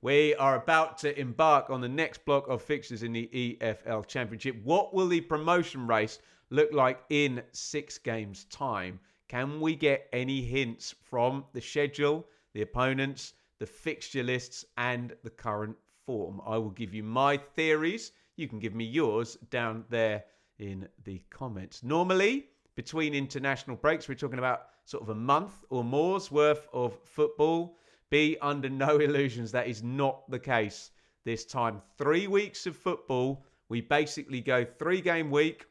We are about to embark on the next block of fixtures in the EFL Championship. What will the promotion race look like in 6 games' time? Can we get any hints from the schedule, the opponents, the fixture lists, and the current form? I will give you my theories. You can give me yours down there in the comments. Normally, between international breaks, we're talking about sort of a month or more's worth of football. Be under no illusions, that is not the case this time. 3 weeks of football. We basically go 3-game week,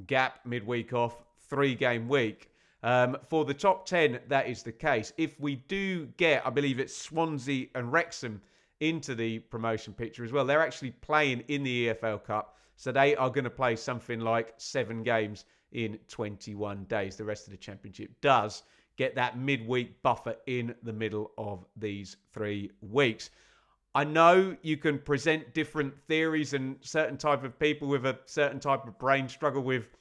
gap midweek off, 3-game week. For the top 10, that is the case. If we do get, I believe it's Swansea and Wrexham into the promotion picture as well, they're actually playing in the EFL Cup. So they are going to play something like 7 games in 21 days. The rest of the Championship does get that midweek buffer in the middle of these 3 weeks. I know you can present different theories, and certain type of people with a certain type of brain struggle with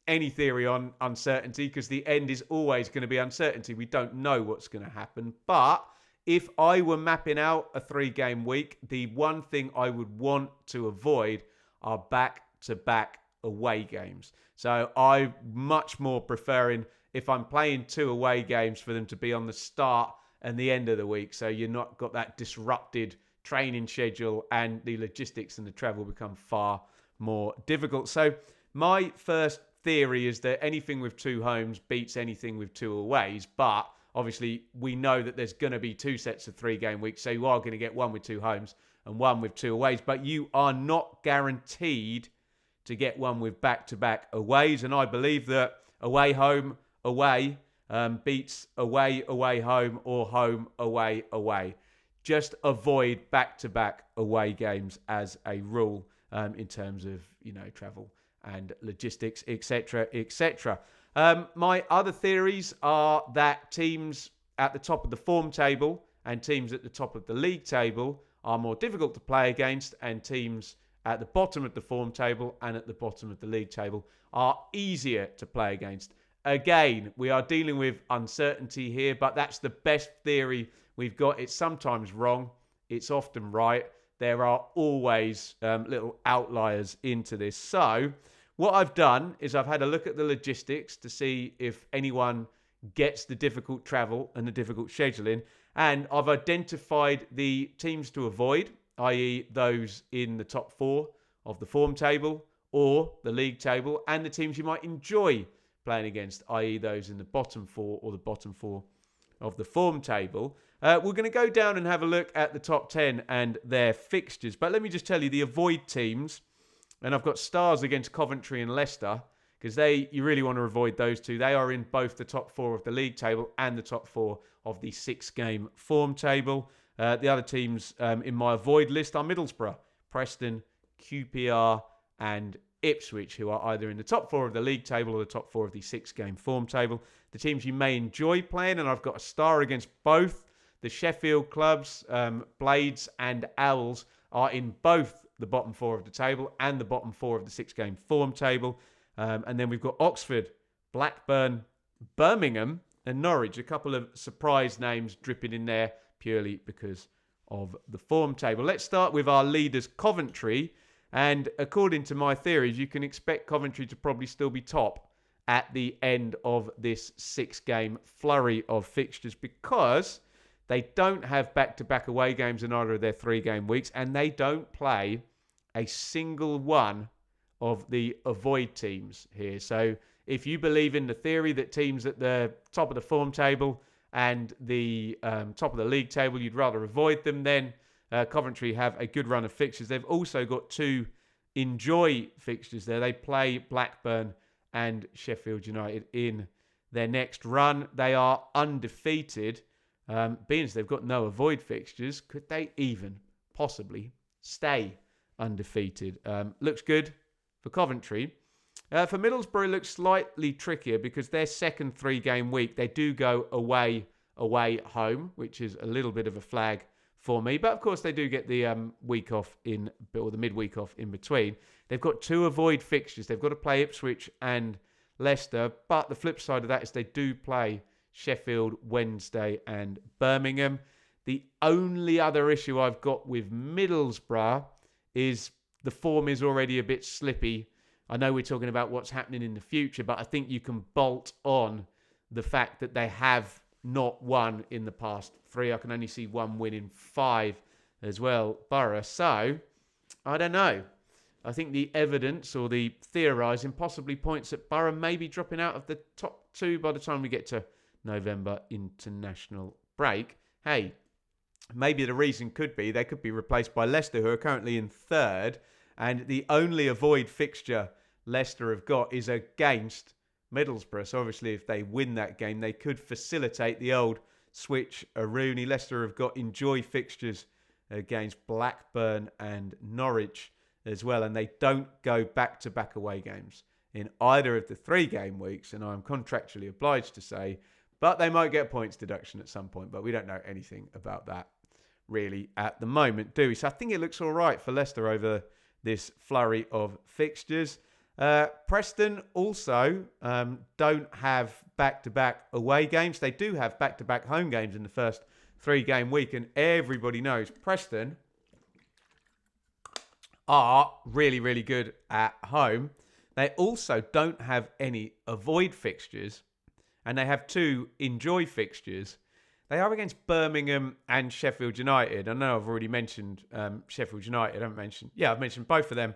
any theory on uncertainty, because the end is always going to be uncertainty. We don't know what's going to happen. But if I were mapping out a 3-game week, the one thing I would want to avoid are back-to-back away games. So I'm much more preferring, if I'm playing 2 away games, for them to be on the start and the end of the week, so you're not got that disrupted training schedule and the logistics and the travel become far more difficult. So my first theory is that anything with 2 homes beats anything with 2 aways, but obviously we know that there's going to be 2 sets of 3-game weeks, so you are going to get one with 2 homes and one with 2 aways, but you are not guaranteed to get one with back-to-back aways. And I believe that away home away beats away home, or home away. Just avoid back-to-back away games as a rule, in terms of travel and logistics, etc. My other theories are that teams at the top of the form table and teams at the top of the league table are more difficult to play against, and teams at the bottom of the form table and at the bottom of the league table are easier to play against. Again, we are dealing with uncertainty here, but that's the best theory we've got. It's sometimes wrong. It's often right. There are always little outliers into this. So what I've done is I've had a look at the logistics to see if anyone gets the difficult travel and the difficult scheduling. And I've identified the teams to avoid, i.e. those in the top 4 of the form table or the league table, and the teams you might enjoy playing against, i.e. those in the bottom 4 or the bottom 4 of the form table. We're going to go down and have a look at the top 10 and their fixtures. But let me just tell you the avoid teams. And I've got stars against Coventry and Leicester, because you really want to avoid those 2. They are in both the top 4 of the league table and the top 4 of the 6-game form table. The other teams in my avoid list are Middlesbrough, Preston, QPR and Ipswich, who are either in the top 4 of the league table or the top 4 of the 6-game form table. The teams you may enjoy playing, and I've got a star against both the Sheffield clubs, Blades and Owls, are in both the bottom 4 of the table and the bottom 4 of the 6-game form table. And then we've got Oxford, Blackburn, Birmingham and Norwich. A couple of surprise names dripping in there purely because of the form table. Let's start with our leaders, Coventry. And according to my theories, you can expect Coventry to probably still be top at the end of this 6-game flurry of fixtures, because they don't have back-to-back away games in either of their 3-game weeks, and they don't play a single one of the avoid teams here. So if you believe in the theory that teams at the top of the form table and the top of the league table, you'd rather avoid them, then Coventry have a good run of fixtures. They've also got 2 enjoy fixtures there. They play Blackburn and Sheffield United in their next run. They are undefeated. Being as they've got no avoid fixtures, could they even possibly stay undefeated? Looks good for Coventry. For Middlesbrough, it looks slightly trickier, because their second 3-game week, they do go away, home, which is a little bit of a flag for me. But of course, they do get the week off or the midweek off in between. They've got 2 avoid fixtures. They've got to play Ipswich and Leicester. But the flip side of that is they do play Sheffield Wednesday and Birmingham. The only other issue I've got with Middlesbrough is the form is already a bit slippy. I know we're talking about what's happening in the future, but I think you can bolt on the fact that they have not won in the past 3. I can only see 1 win in 5 as well, Borough. So, I don't know. I think the evidence or the theorising possibly points at Borough maybe dropping out of the top 2 by the time we get to November international break. Hey, maybe the reason could be they could be replaced by Leicester, who are currently in 3rd, and the only avoid fixture Leicester have got is against Middlesbrough. So obviously if they win that game, they could facilitate the old switch a Rooney. Leicester have got enjoy fixtures against Blackburn and Norwich as well, and they don't go back-to-back away games in either of the 3 game weeks, and I'm contractually obliged to say, but they might get points deduction at some point, but we don't know anything about that really at the moment, do we? So I think it looks all right for Leicester over this flurry of fixtures. Preston also don't have back-to-back away games. They do have back-to-back home games in the first 3 game week, and everybody knows Preston are really, really good at home. They also don't have any avoid fixtures, and they have 2 enjoy fixtures. They are against Birmingham and Sheffield United. I know I've already mentioned Sheffield United. I've mentioned both of them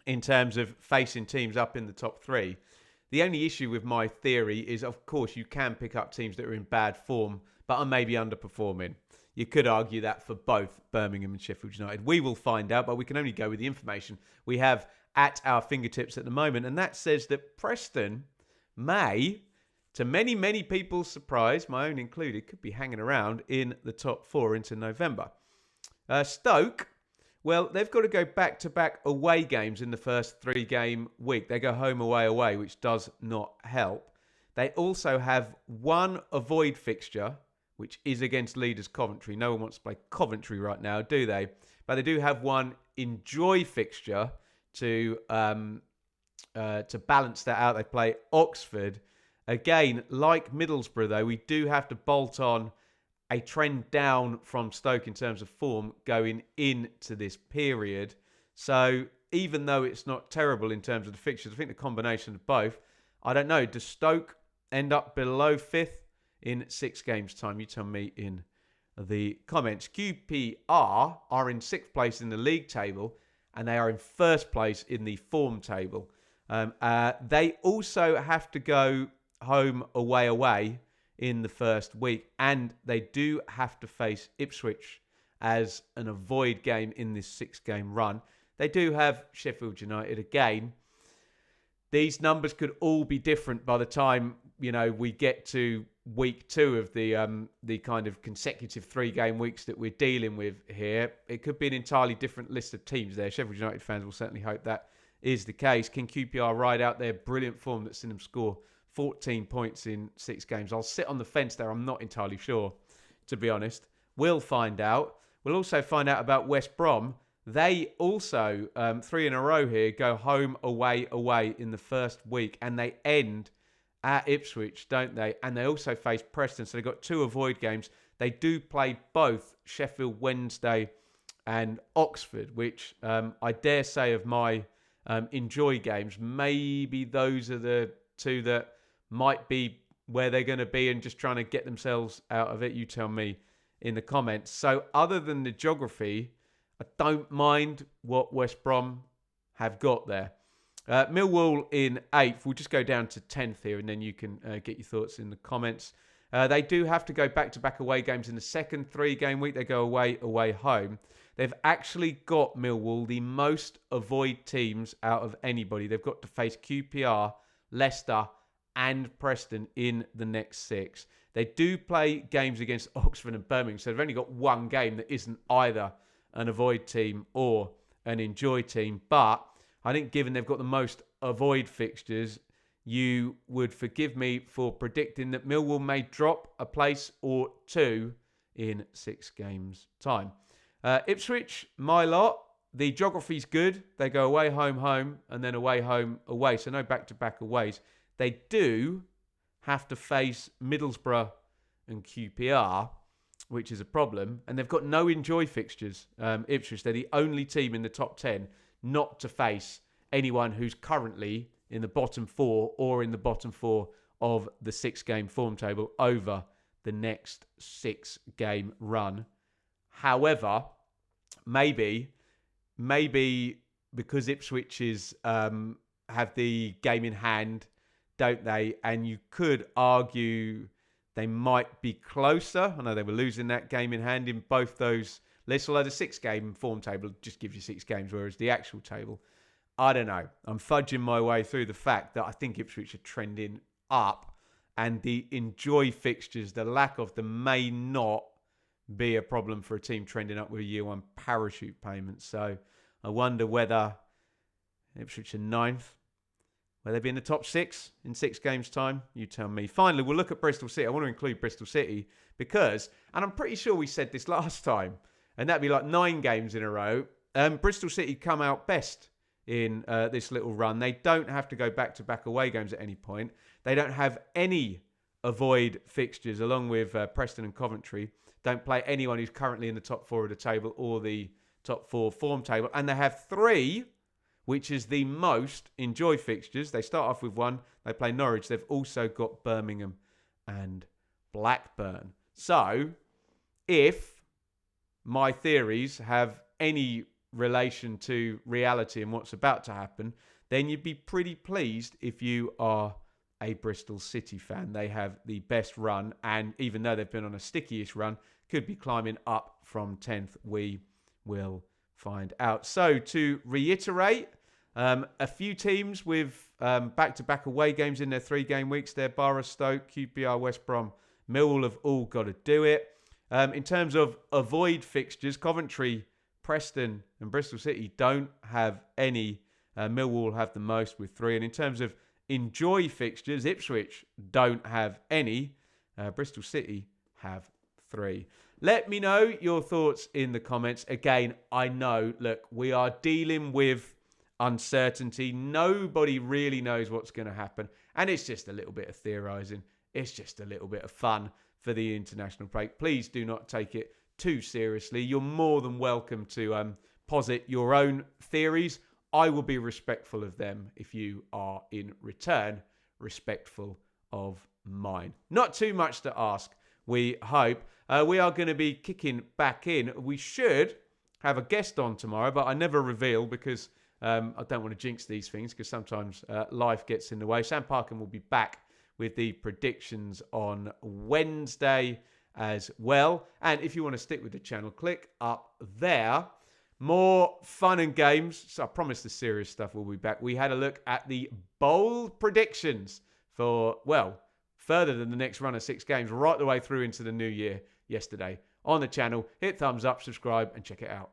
in terms of facing teams up in the top 3. The only issue with my theory is, of course, you can pick up teams that are in bad form, but are maybe underperforming. You could argue that for both Birmingham and Sheffield United. We will find out, but we can only go with the information we have at our fingertips at the moment. And that says that Preston may, to many, many people's surprise, my own included, could be hanging around in the top 4 into November. Stoke, well, they've got to go back-to-back away games in the first 3 game week. They go home, away, which does not help. They also have 1 avoid fixture, which is against leaders Coventry. No one wants to play Coventry right now, do they? But they do have 1 enjoy fixture to balance that out. They play Oxford. Again, like Middlesbrough, though, we do have to bolt on a trend down from Stoke in terms of form going into this period. So even though it's not terrible in terms of the fixtures, I think the combination of both, I don't know, does Stoke end up below 5th in 6 games' time? You tell me in the comments. QPR are in 6th place in the league table, and they are in 1st place in the form table. They also have to go home, away in the first week, and they do have to face Ipswich as an avoid game in this 6 game run. They do have Sheffield United again. These numbers could all be different by the time, we get to week 2 of the kind of consecutive 3 game weeks that we're dealing with here. It could be an entirely different list of teams there. Sheffield United fans will certainly hope that is the case. Can QPR ride out their brilliant form that's seen them score 14 points in 6 games? I'll sit on the fence there. I'm not entirely sure, to be honest. We'll find out. We'll also find out about West Brom. They also, 3 in a row here, go home, away in the first week. And they end at Ipswich, don't they? And they also face Preston. So they've got 2 avoid games. They do play both Sheffield Wednesday and Oxford, which I dare say of my enjoy games, maybe those are the 2 that might be where they're going to be and just trying to get themselves out of it. You tell me in the comments. So other than the geography, I don't mind what West Brom have got there. Millwall in 8th. We'll just go down to 10th here, and then you can get your thoughts in the comments. They do have to go back-to-back away games in the second 3 game week. They go away, home. They've actually got, Millwall, the most avoid teams out of anybody. They've got to face QPR, Leicester, and Preston in the next 6. They do play games against Oxford and Birmingham, so they've only got 1 game that isn't either an avoid team or an enjoy team. But I think given they've got the most avoid fixtures, you would forgive me for predicting that Millwall may drop a place or 2 in 6 games' time. Ipswich, my lot. The geography's good. They go away, home, and then away, home, away. So no back-to-back aways. They do have to face Middlesbrough and QPR. which is a problem. And they've got no enjoy fixtures. Ipswich, they're the only team in the top 10 not to face anyone who's currently in the bottom 4 or in the bottom 4 of the 6-game form table over the next 6-game run. However, maybe because Ipswich have the game in hand, don't they? And you could argue they might be closer. I know they were losing that game in hand in both those lists, although the 6-game form table just gives you 6 games, whereas the actual table, I don't know. I'm fudging my way through the fact that I think Ipswich are trending up, and the enjoy fixtures, the lack of them, may not be a problem for a team trending up with a year 1 parachute payment. So I wonder whether Ipswich are 9th, will they be in the top 6 in 6 games' time? You tell me. Finally, we'll look at Bristol City. I want to include Bristol City because, and I'm pretty sure we said this last time, and that'd be like 9 games in a row. Bristol City come out best in this little run. They don't have to go back-to-back away games at any point. They don't have any avoid fixtures, along with Preston and Coventry. Don't play anyone who's currently in the top 4 of the table or the top 4 form table. And they have 3, which is the most enjoy fixtures. They start off with 1. They play Norwich. They've also got Birmingham and Blackburn. So, if my theories have any relation to reality and what's about to happen, then you'd be pretty pleased if you are a Bristol City fan. They have the best run, and even though they've been on a sticky-ish run, could be climbing up from 10th. We will find out. So, to reiterate, a few teams with back-to-back away games in their 3-game weeks there. Borough, Stoke, QPR, West Brom, Millwall have all got to do it. In terms of avoid fixtures, Coventry, Preston and Bristol City don't have any. Millwall have the most with 3. And in terms of enjoy fixtures, Ipswich don't have any. Bristol City have 3. Let me know your thoughts in the comments. Again, I know, look, we are dealing with uncertainty. Nobody really knows what's going to happen. And it's just a little bit of theorising. It's just a little bit of fun for the international break. Please do not take it too seriously. You're more than welcome to posit your own theories. I will be respectful of them if you are in return respectful of mine. Not too much to ask, we hope. We are going to be kicking back in. We should have a guest on tomorrow, but I never reveal because I don't want to jinx these things because sometimes life gets in the way. Sam Parkin will be back with the predictions on Wednesday as well. And if you want to stick with the channel, click up there. More fun and games. So I promise the serious stuff will be back. We had a look at the bold predictions for, well, further than the next run of 6 games, right the way through into the new year yesterday on the channel. Hit thumbs up, subscribe, and check it out.